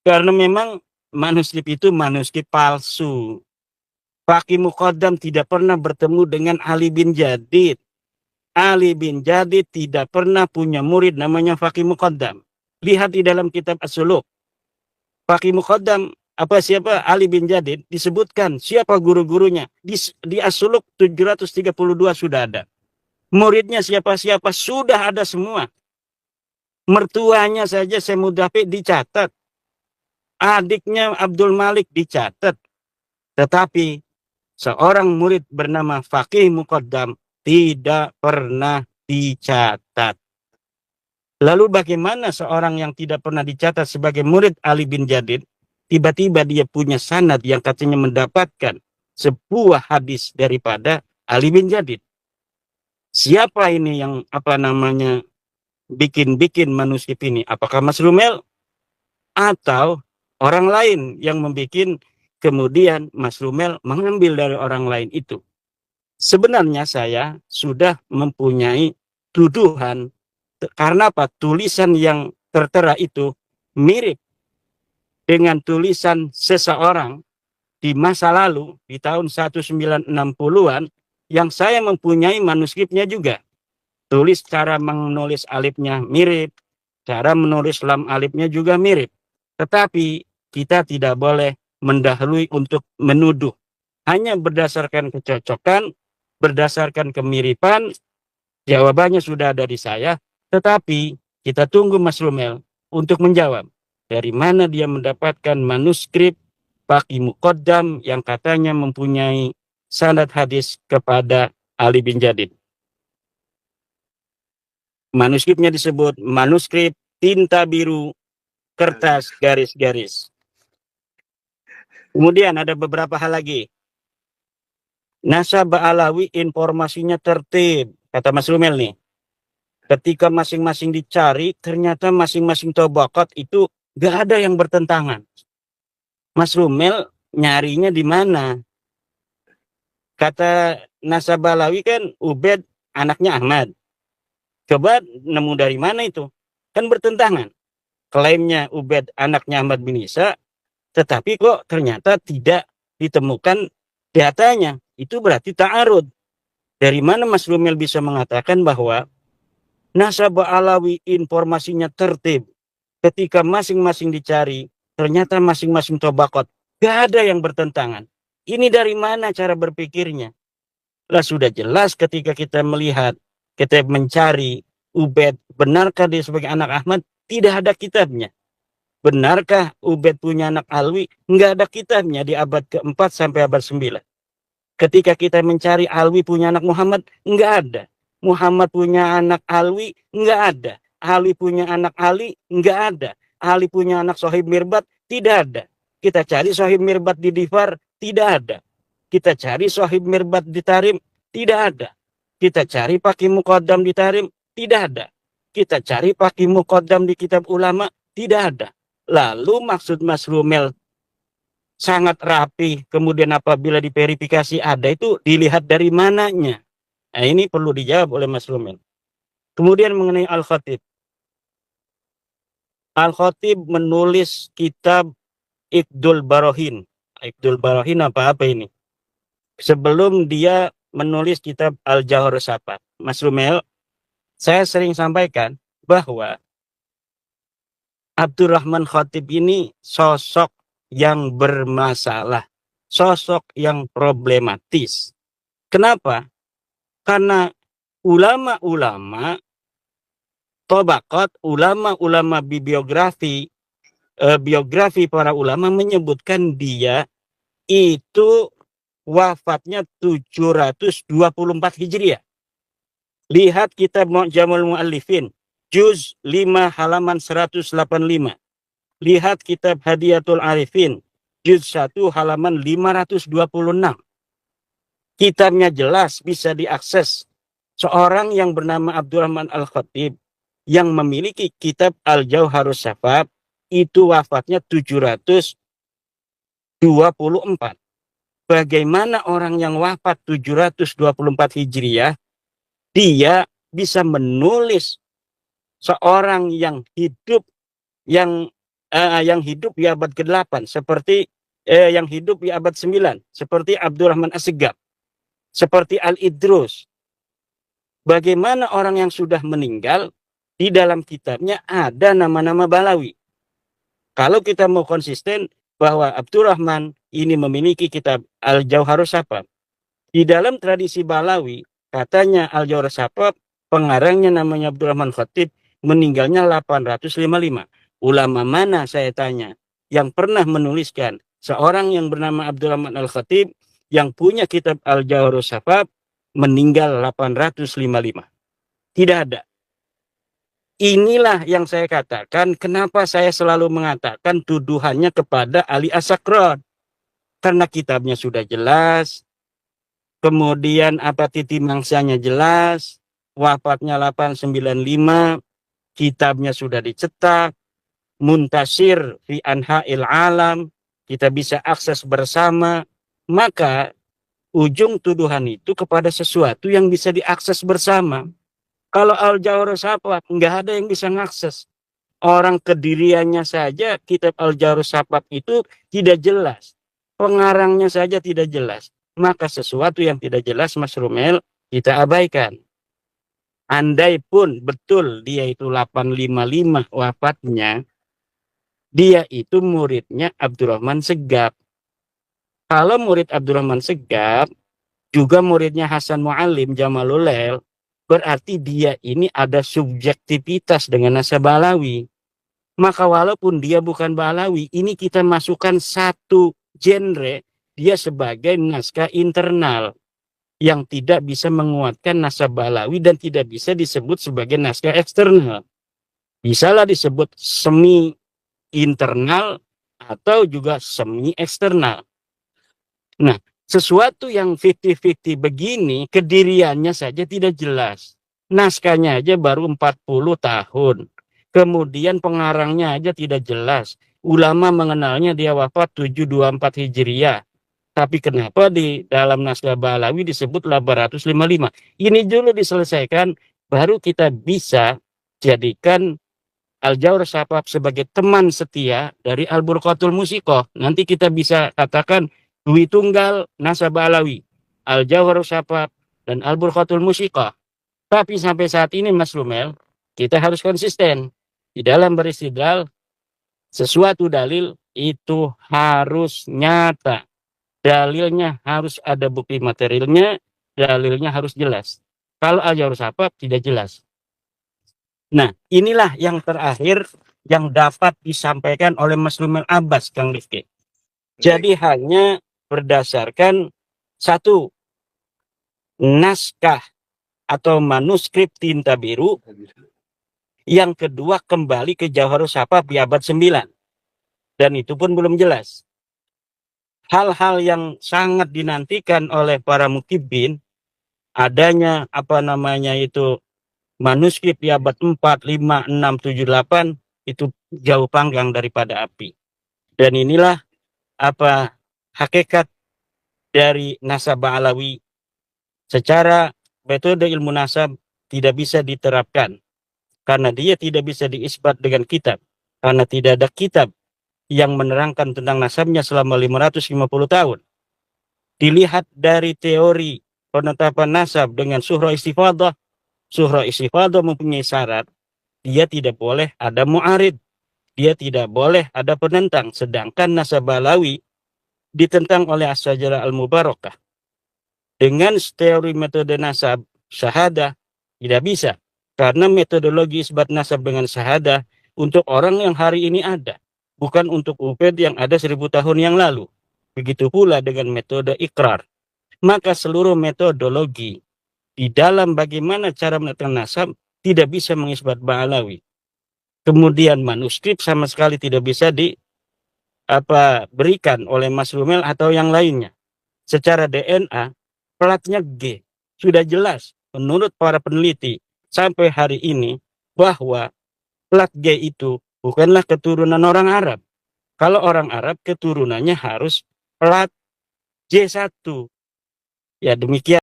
Karena memang manuskrip itu manuskrip palsu. Faqih Muqaddam tidak pernah bertemu dengan Ali bin Jadid. Ali bin Jadid tidak pernah punya murid namanya Faqih Muqaddam. Lihat di dalam kitab As-Suluk. Faqih Muqaddam siapa Ali bin Jadid disebutkan siapa guru-gurunya di As-Suluk 732 sudah ada. Muridnya siapa-siapa sudah ada semua. Mertuanya saja Semudafi dicatat. Adiknya Abdul Malik dicatat. Tetapi seorang murid bernama Faqih Muqaddam tidak pernah dicatat. Lalu bagaimana seorang yang tidak pernah dicatat sebagai murid Ali bin Jadid, tiba-tiba dia punya sanad yang katanya mendapatkan sebuah hadis daripada Ali bin Jadid? Siapa ini yang bikin manuskrip ini? Apakah Mas Rumel atau orang lain yang membuat, kemudian Mas Rumel mengambil dari orang lain itu? Sebenarnya saya sudah mempunyai tuduhan karena apa? Tulisan yang tertera itu mirip dengan tulisan seseorang di masa lalu di tahun 1960-an yang saya mempunyai manuskripnya juga. Tulis cara menulis alifnya mirip, cara menulis lam alifnya juga mirip. Tetapi kita tidak boleh mendahului untuk menuduh. Hanya berdasarkan kecocokan, berdasarkan kemiripan, jawabannya sudah ada di saya. Tetapi kita tunggu Mas Rumel untuk menjawab. Dari mana dia mendapatkan manuskrip Faqih Muqaddam yang katanya mempunyai sanad hadis kepada Ali bin Jadid. Manuskripnya disebut manuskrip tinta biru kertas garis-garis. Kemudian ada beberapa hal lagi. Nasab Alawi informasinya tertib, kata Mas Rumel nih. Ketika masing-masing dicari, ternyata masing-masing tabaqat itu gak ada yang bertentangan. Mas Rumel nyarinya di mana? Kata Nasab Alawi kan Ubed anaknya Ahmad. Coba nemu dari mana itu? Kan bertentangan. Klaimnya Ubed anaknya Ahmad bin Isa, tetapi kok ternyata tidak ditemukan datanya. Itu berarti ta'arud. Dari mana Mas Rumel bisa mengatakan bahwa Nasab Alawi informasinya tertib? Ketika masing-masing dicari, ternyata masing-masing tabaqat gak ada yang bertentangan. Ini dari mana cara berpikirnya? Lah sudah jelas ketika kita melihat, kita mencari Ubed, benarkah dia sebagai anak Ahmad? Tidak ada kitabnya. Benarkah Ubed punya anak Alwi? Enggak ada kitabnya di abad ke-4 sampai abad 9. Ketika kita mencari Alwi punya anak Muhammad, enggak ada. Muhammad punya anak Alwi, enggak ada. Ali punya anak Ali, enggak ada. Ali punya anak Sohib Mirbat, tidak ada. Kita cari Sohib Mirbat di Difar, tidak ada. Kita cari Sohib Mirbat di Tarim, tidak ada. Kita cari Faqih Muqaddam di Tarim, tidak ada. Kita cari Faqih Muqaddam di kitab ulama, tidak ada. Lalu maksud Mas Rumel sangat rapi, kemudian apabila diverifikasi ada, itu dilihat dari mananya. Nah, ini perlu dijawab oleh Mas Rumel. Kemudian mengenai Al-Khatib. Al-Khatib menulis kitab Iqdul Barohin. Iqdul Barohin apa ini? Sebelum dia menulis kitab Al-Jawhar Sapat. Mas Rumel, saya sering sampaikan bahwa Abdurrahman Khatib ini sosok yang bermasalah. Sosok yang problematis. Kenapa? Karena ulama-ulama tabaqat, ulama-ulama biografi para ulama menyebutkan dia itu wafatnya 724 Hijriah. Lihat kitab Mu'jamul Mu'allifin, juz 5 halaman 185. Lihat kitab Hadiyatul Arifin, juz 1 halaman 526. Kitabnya jelas bisa diakses. Seorang yang bernama Abdurrahman Al-Khatib yang memiliki kitab Al-Jawharus Safab itu wafatnya 724. Bagaimana orang yang wafat 724 Hijriah dia bisa menulis seorang yang hidup yang yang hidup di abad ke-8 seperti yang hidup di abad 9 seperti Abdurrahman Assegaf, seperti Al-Idrus. Bagaimana orang yang sudah meninggal di dalam kitabnya ada nama-nama Balawi. Kalau kita mau konsisten bahwa Abdurrahman ini memiliki kitab Al-Jauharus Safaf, di dalam tradisi Balawi katanya Al-Jauharus Safaf pengarangnya namanya Abdurrahman Khatib, meninggalnya 855. Ulama mana, saya tanya, yang pernah menuliskan seorang yang bernama Abdurrahman Al-Khatib yang punya kitab Al-Jauharus Safaf meninggal 855? Tidak ada. Inilah yang saya katakan, kenapa saya selalu mengatakan tuduhannya kepada Ali As-Sakran. Karena kitabnya sudah jelas, kemudian apa titi mangsanya jelas, wafatnya 895, kitabnya sudah dicetak, muntasir fi anha'il alam, kita bisa akses bersama, maka ujung tuduhan itu kepada sesuatu yang bisa diakses bersama. Kalau Al-Jauharus Safaf nggak ada yang bisa mengakses. Orang kediriannya saja kitab Al-Jauharus Safaf itu tidak jelas. Pengarangnya saja tidak jelas. Maka sesuatu yang tidak jelas, Mas Rumel, kita abaikan. Andai pun betul dia itu 855 wafatnya, dia itu muridnya Abdurrahman Segaf. Kalau murid Abdurrahman Segaf, juga muridnya Hasan Mu'alim Jamalulail, berarti dia ini ada subjektivitas dengan naskah Balawi. Maka walaupun dia bukan Balawi, ini kita masukkan satu genre, dia sebagai naskah internal yang tidak bisa menguatkan naskah Balawi dan tidak bisa disebut sebagai naskah eksternal. Bisalah disebut semi internal atau juga semi eksternal. Nah, sesuatu yang 50-50 begini, kediriannya saja tidak jelas. Naskahnya aja baru 40 tahun. Kemudian pengarangnya aja tidak jelas. Ulama mengenalnya dia wafat 724 Hijriah. Tapi kenapa di dalam naskah Balawi disebut 855? Ini dulu diselesaikan, baru kita bisa jadikan Al-Jauharus Safaf sebagai teman setia dari Al-Burqatul Musiqah. Nanti kita bisa katakan Dwi Tunggal naskah Balawi, Al-Jauharus Safaf, dan Al-Burqatul Musiqah. Tapi sampai saat ini, Mas Rumel, kita harus konsisten. Di dalam beristidlal, sesuatu dalil itu harus nyata. Dalilnya harus ada bukti materialnya, dalilnya harus jelas. Kalau Al-Jauharus Safaf tidak jelas. Nah, inilah yang terakhir yang dapat disampaikan oleh Mas Rumel Abbas, Kang Rifki. Jadi hanya berdasarkan satu naskah atau manuskrip tinta biru, yang kedua kembali ke Jauharus Safaf di abad 9, dan itu pun belum jelas. Hal-hal yang sangat dinantikan oleh para mukibbin, adanya manuskrip di abad 4, 5, 6, 7, 8, itu jauh panggang daripada api. Dan inilah hakikat dari nasab Balawi. Secara metode ilmu nasab tidak bisa diterapkan karena dia tidak bisa diisbat dengan kitab, karena tidak ada kitab yang menerangkan tentang nasabnya selama 550 tahun. Dilihat dari teori penetapan nasab dengan surah istifadah mempunyai syarat, dia tidak boleh ada mu'arid, dia tidak boleh ada penentang, sedangkan nasab Balawi ditentang oleh As-Sajarah Al-Mubarakah. Dengan teori metode nasab syahadah tidak bisa, karena metodologi isbat nasab dengan syahadah untuk orang yang hari ini ada, bukan untuk Ubaid yang ada 1000 tahun yang lalu. Begitu pula dengan metode ikrar. Maka seluruh metodologi di dalam bagaimana cara menetapkan nasab tidak bisa mengisbat Balawi. Kemudian manuskrip sama sekali tidak bisa berikan oleh Mas Rumel atau yang lainnya. Secara DNA platnya G. Sudah jelas menurut para peneliti sampai hari ini bahwa plat G itu bukanlah keturunan orang Arab. Kalau orang Arab keturunannya harus plat J1. Ya demikian.